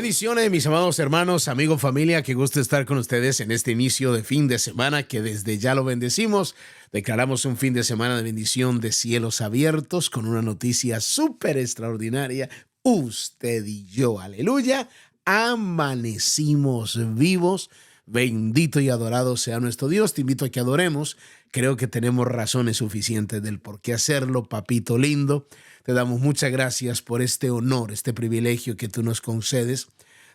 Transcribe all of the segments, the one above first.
Bendiciones, mis amados hermanos, amigos, familia, qué gusto estar con ustedes en este inicio de fin de semana que desde ya lo bendecimos. Declaramos un fin de semana de bendición, de cielos abiertos, con una noticia súper extraordinaria. Usted y yo, aleluya, amanecimos vivos. Bendito y adorado sea nuestro Dios. Te invito a que adoremos. Creo que tenemos razones suficientes del por qué hacerlo, papito lindo. Te damos muchas gracias por este honor, este privilegio que tú nos concedes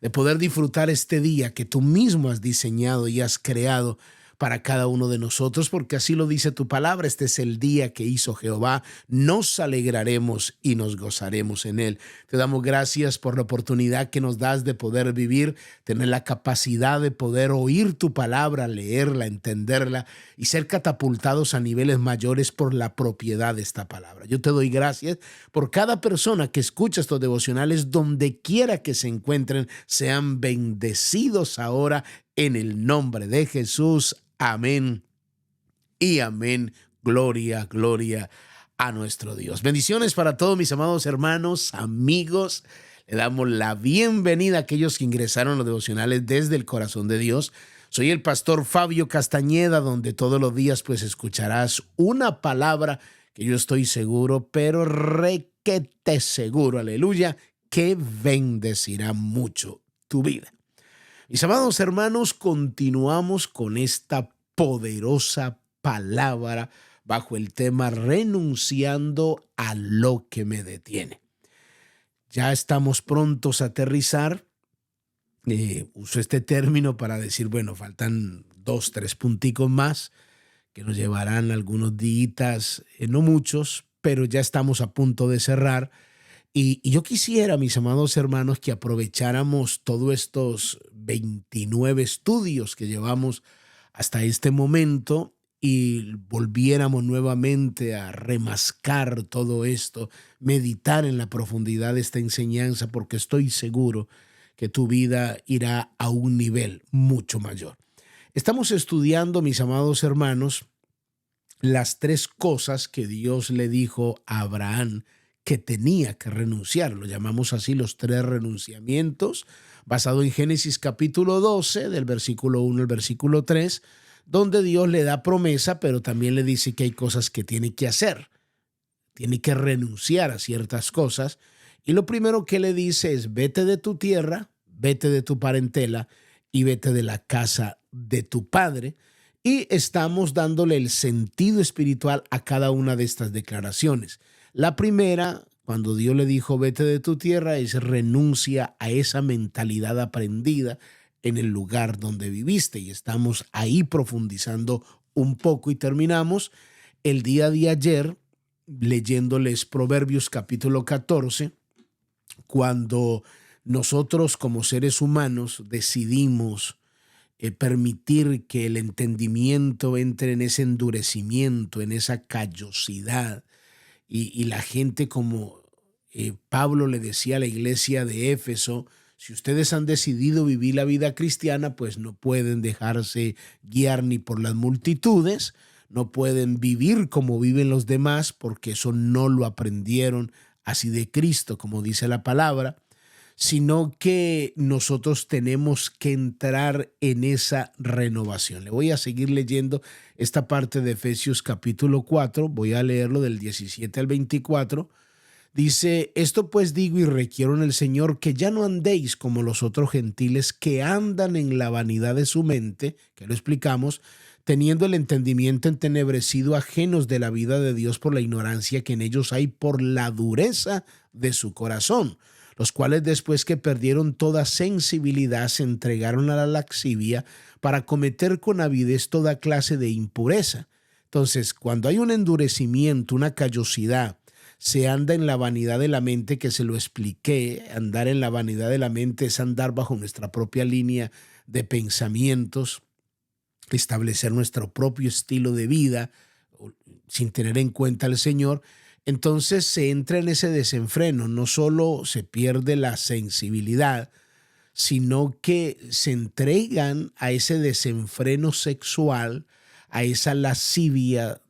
de poder disfrutar este día que tú mismo has diseñado y has creado para cada uno de nosotros, porque así lo dice tu palabra. Este es el día que hizo Jehová, nos alegraremos y nos gozaremos en él. Te damos gracias por la oportunidad que nos das de poder vivir, tener la capacidad de poder oír tu palabra, leerla, entenderla y ser catapultados a niveles mayores por la propiedad de esta palabra. Yo te doy gracias por cada persona que escucha estos devocionales, donde quiera que se encuentren, sean bendecidos ahora en el nombre de Jesús. Amén y amén. Gloria, gloria a nuestro Dios. Bendiciones para todos mis amados hermanos, amigos. Le damos la bienvenida a aquellos que ingresaron a los devocionales desde el corazón de Dios. Soy el pastor Fabio Castañeda, donde todos los días pues escucharás una palabra que yo estoy seguro, pero requete seguro, aleluya, que bendecirá mucho tu vida. Mis amados hermanos, continuamos con esta poderosa palabra bajo el tema renunciando a lo que me detiene. Ya estamos prontos a aterrizar. Uso este término para decir, bueno, faltan 2, 3 punticos más que nos llevarán algunos días, no muchos, pero ya estamos a punto de cerrar. Y yo quisiera, mis amados hermanos, que aprovecháramos todos estos 29 estudios que llevamos hasta este momento y volviéramos nuevamente a remascar todo esto, meditar en la profundidad de esta enseñanza, porque estoy seguro que tu vida irá a un nivel mucho mayor. Estamos estudiando, mis amados hermanos, las 3 cosas que Dios le dijo a Abraham que tenía que renunciar. Lo llamamos así los 3 renunciamientos, basado en Génesis capítulo 12, del versículo 1 al versículo 3, donde Dios le da promesa, pero también le dice que hay cosas que tiene que hacer. Tiene que renunciar a ciertas cosas. Y lo primero que le dice es: vete de tu tierra, vete de tu parentela y vete de la casa de tu padre. Y estamos dándole el sentido espiritual a cada una de estas declaraciones. La primera, cuando Dios le dijo vete de tu tierra, es renuncia a esa mentalidad aprendida en el lugar donde viviste. Y estamos ahí profundizando un poco y terminamos el día de ayer leyéndoles Proverbios capítulo 14, cuando nosotros como seres humanos decidimos permitir que el entendimiento entre en ese endurecimiento, en esa callosidad. Y la gente, como Pablo le decía a la iglesia de Éfeso, si ustedes han decidido vivir la vida cristiana, pues no pueden dejarse guiar ni por las multitudes, no pueden vivir como viven los demás, porque eso no lo aprendieron así de Cristo, como dice la palabra, sino que nosotros tenemos que entrar en esa renovación. Le voy a seguir leyendo esta parte de Efesios capítulo 4, voy a leerlo del 17 al 24. Dice: esto pues digo y requiero en el Señor, que ya no andéis como los otros gentiles que andan en la vanidad de su mente, que lo explicamos, teniendo el entendimiento entenebrecido, ajenos de la vida de Dios por la ignorancia que en ellos hay por la dureza de su corazón, los cuales después que perdieron toda sensibilidad se entregaron a la lascivia para cometer con avidez toda clase de impureza. Entonces, cuando hay un endurecimiento, una callosidad, se anda en la vanidad de la mente, que se lo expliqué. Andar en la vanidad de la mente es andar bajo nuestra propia línea de pensamientos, establecer nuestro propio estilo de vida sin tener en cuenta al Señor. Entonces se entra en ese desenfreno. No solo se pierde la sensibilidad, sino que se entregan a ese desenfreno sexual, a esa lascivia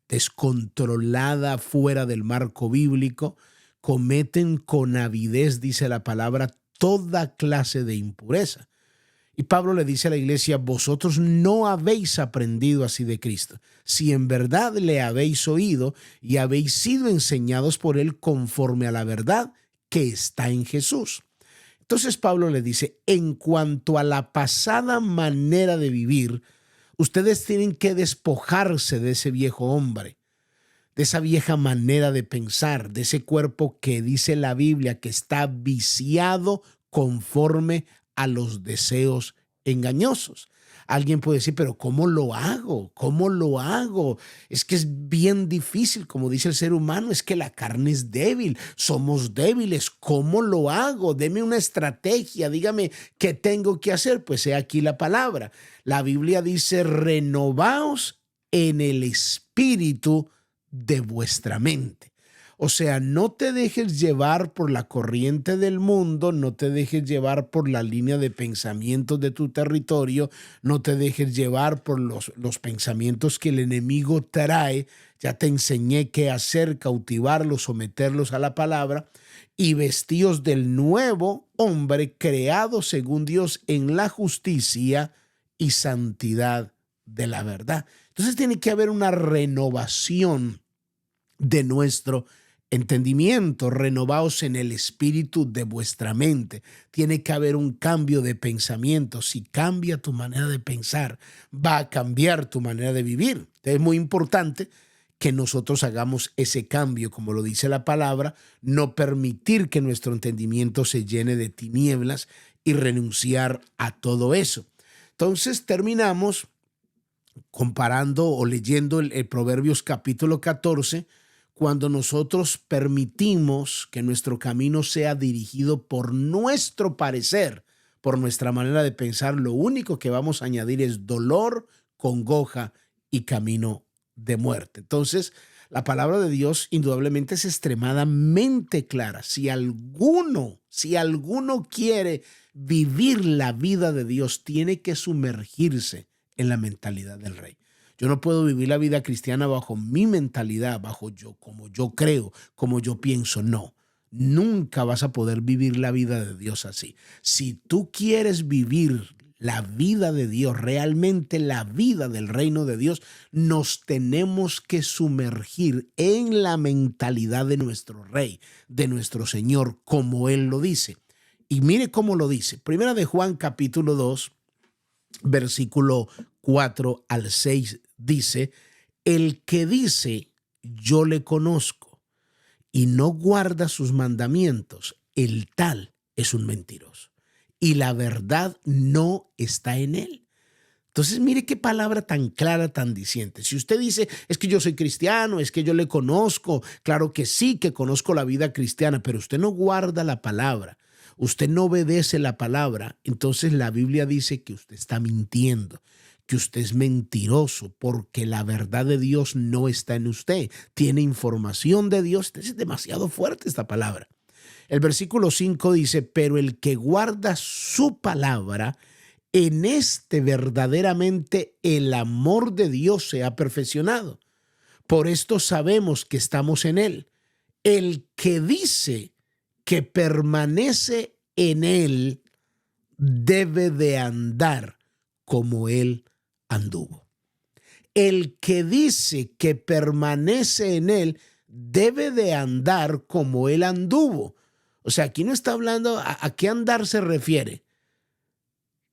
descontrolada fuera del marco bíblico. Cometen con avidez, dice la palabra, toda clase de impureza. Y Pablo le dice a la iglesia: vosotros no habéis aprendido así de Cristo, si en verdad le habéis oído y habéis sido enseñados por él conforme a la verdad que está en Jesús. Entonces Pablo le dice: en cuanto a la pasada manera de vivir, ustedes tienen que despojarse de ese viejo hombre, de esa vieja manera de pensar, de ese cuerpo que dice la Biblia que está viciado conforme a los deseos engañosos. Alguien puede decir: pero ¿cómo lo hago? ¿Cómo lo hago? Es que es bien difícil, como dice el ser humano, es que la carne es débil, somos débiles. ¿Cómo lo hago? Deme una estrategia, dígame qué tengo que hacer. Pues he aquí la palabra. La Biblia dice: renovaos en el espíritu de vuestra mente. O sea, no te dejes llevar por la corriente del mundo, no te dejes llevar por la línea de pensamientos de tu territorio, no te dejes llevar por los pensamientos que el enemigo trae. Ya te enseñé qué hacer: cautivarlos, someterlos a la palabra, y vestíos del nuevo hombre creado según Dios en la justicia y santidad de la verdad. Entonces tiene que haber una renovación de nuestro entendimiento. Renovaos en el espíritu de vuestra mente. Tiene que haber un cambio de pensamiento. Si cambia tu manera de pensar, va a cambiar tu manera de vivir. Es muy importante que nosotros hagamos ese cambio, como lo dice la palabra, no permitir que nuestro entendimiento se llene de tinieblas y renunciar a todo eso. Entonces terminamos comparando o leyendo el Proverbios capítulo 14, cuando nosotros permitimos que nuestro camino sea dirigido por nuestro parecer, por nuestra manera de pensar, lo único que vamos a añadir es dolor, congoja y camino de muerte. Entonces, la palabra de Dios indudablemente es extremadamente clara. Si alguno quiere vivir la vida de Dios, tiene que sumergirse en la mentalidad del rey. Yo no puedo vivir la vida cristiana bajo mi mentalidad, como yo creo, como yo pienso. No, nunca vas a poder vivir la vida de Dios así. Si tú quieres vivir la vida de Dios, realmente la vida del reino de Dios, nos tenemos que sumergir en la mentalidad de nuestro Rey, de nuestro Señor, como Él lo dice. Y mire cómo lo dice. Primera de Juan capítulo 2, versículo 4 al 6 dice: el que dice yo le conozco y no guarda sus mandamientos, el tal es un mentiroso y la verdad no está en él. Entonces, mire qué palabra tan clara, tan diciente. Si usted dice: es que yo soy cristiano, es que yo le conozco, claro que sí, que conozco la vida cristiana, pero usted no guarda la palabra, usted no obedece la palabra, entonces la Biblia dice que usted está mintiendo, que usted es mentiroso, porque la verdad de Dios no está en usted. Tiene información de Dios. Es demasiado fuerte esta palabra. El versículo 5 dice: pero el que guarda su palabra, en este verdaderamente el amor de Dios se ha perfeccionado. Por esto sabemos que estamos en él. El que dice que permanece en él debe de andar como él anduvo. El que dice que permanece en él debe de andar como él anduvo. O sea, aquí no está hablando a qué andar se refiere.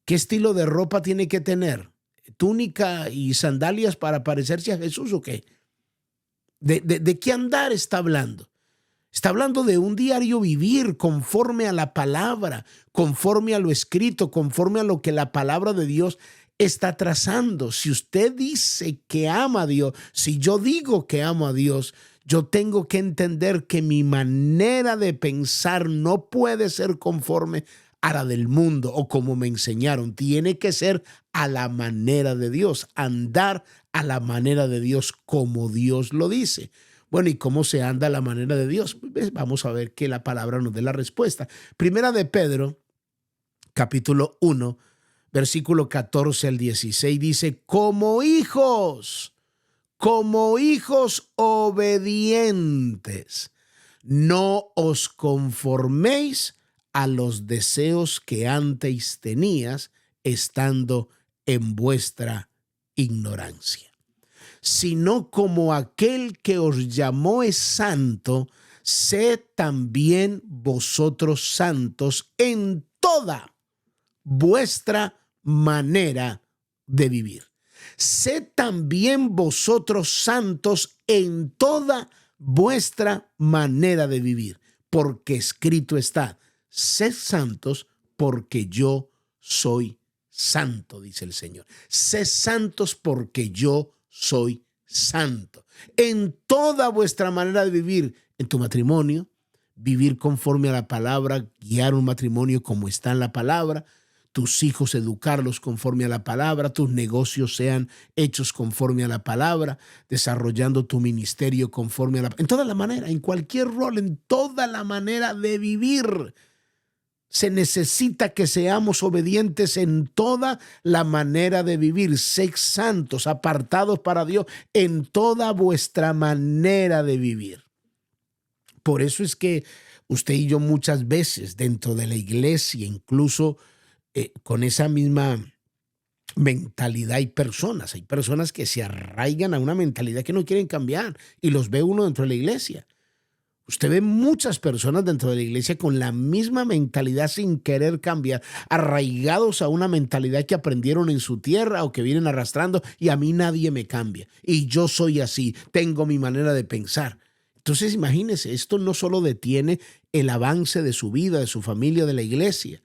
¿Qué estilo de ropa tiene que tener? ¿Túnica y sandalias para parecerse a Jesús o qué? ¿De qué andar está hablando? Está hablando de un diario vivir conforme a la palabra, conforme a lo escrito, conforme a lo que la palabra de Dios está trazando. Si usted dice que ama a Dios, si yo digo que amo a Dios, yo tengo que entender que mi manera de pensar no puede ser conforme a la del mundo o como me enseñaron. Tiene que ser a la manera de Dios, andar a la manera de Dios como Dios lo dice. Bueno, ¿y cómo se anda a la manera de Dios? Pues vamos a ver que la palabra nos dé la respuesta. Primera de Pedro, capítulo 1, versículo 14 al 16 dice: como hijos obedientes, no os conforméis a los deseos que antes tenías, estando en vuestra ignorancia, sino como aquel que os llamó es santo, sed también vosotros santos en toda vuestra manera de vivir. Sed también vosotros santos en toda vuestra manera de vivir, porque escrito está: sed santos porque yo soy santo, dice el Señor. Sed santos porque yo soy santo. En toda vuestra manera de vivir, en tu matrimonio, vivir conforme a la palabra, guiar un matrimonio como está en la palabra, tus hijos educarlos conforme a la palabra, tus negocios sean hechos conforme a la palabra, desarrollando tu ministerio conforme a en toda la manera, en cualquier rol, en toda la manera de vivir. Se necesita que seamos obedientes en toda la manera de vivir. Sed santos, apartados para Dios en toda vuestra manera de vivir. Por eso es que usted y yo muchas veces dentro de la iglesia, incluso con esa misma mentalidad, hay personas que se arraigan a una mentalidad que no quieren cambiar, y los ve uno dentro de la iglesia. Usted ve muchas personas dentro de la iglesia con la misma mentalidad sin querer cambiar, arraigados a una mentalidad que aprendieron en su tierra o que vienen arrastrando, y a mí nadie me cambia y yo soy así, tengo mi manera de pensar. Entonces imagínese, esto no solo detiene el avance de su vida, de su familia, de la iglesia,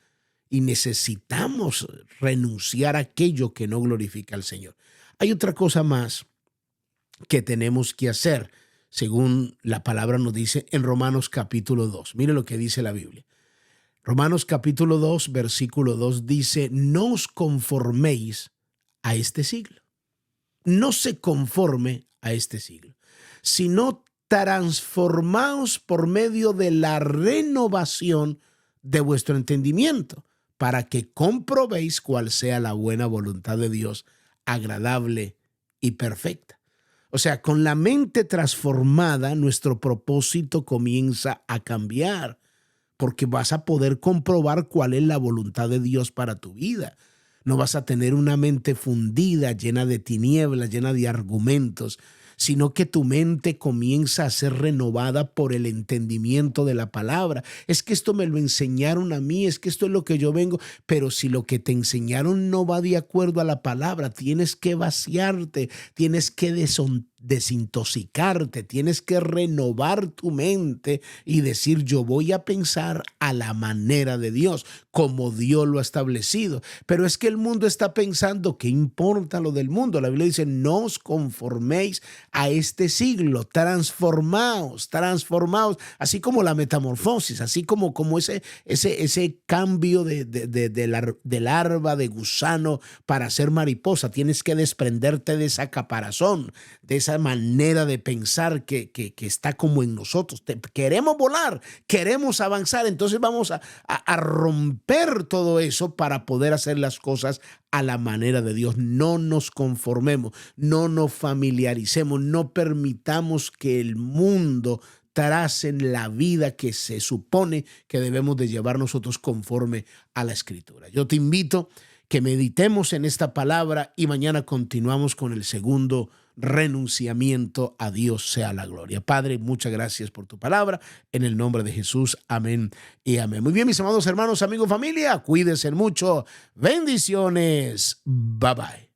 y necesitamos renunciar a aquello que no glorifica al Señor. Hay otra cosa más que tenemos que hacer, según la palabra nos dice en Romanos capítulo 2. Mire lo que dice la Biblia. Romanos capítulo 2, versículo 2 dice: no os conforméis a este siglo. No se conforme a este siglo, sino transformaos por medio de la renovación de vuestro entendimiento, para que comprobéis cuál sea la buena voluntad de Dios, agradable y perfecta. O sea, con la mente transformada, nuestro propósito comienza a cambiar, porque vas a poder comprobar cuál es la voluntad de Dios para tu vida. No vas a tener una mente fundida, llena de tinieblas, llena de argumentos, sino que tu mente comienza a ser renovada por el entendimiento de la palabra. Es que esto me lo enseñaron a mí, es que esto es lo que yo vengo, pero si lo que te enseñaron no va de acuerdo a la palabra, tienes que vaciarte, tienes que desintoxicarte, tienes que renovar tu mente y decir: yo voy a pensar a la manera de Dios, como Dios lo ha establecido. Pero es que el mundo está pensando, ¿qué importa lo del mundo? La Biblia dice: no os conforméis a este siglo, transformaos, así como la metamorfosis, así como ese cambio de larva, de gusano para ser mariposa. Tienes que desprenderte de esa caparazón, de esa manera de pensar que está como en nosotros. Queremos volar, queremos avanzar, entonces vamos a romper todo eso para poder hacer las cosas a la manera de Dios. No nos conformemos, no nos familiaricemos, no permitamos que el mundo tracen la vida que se supone que debemos de llevar nosotros conforme a la Escritura. Yo te invito que meditemos en esta palabra y mañana continuamos con el segundo renunciamiento. A Dios sea la gloria. Padre, muchas gracias por tu palabra. En el nombre de Jesús, amén y amén. Muy bien, mis amados hermanos, amigos, familia, cuídense mucho. Bendiciones. Bye bye.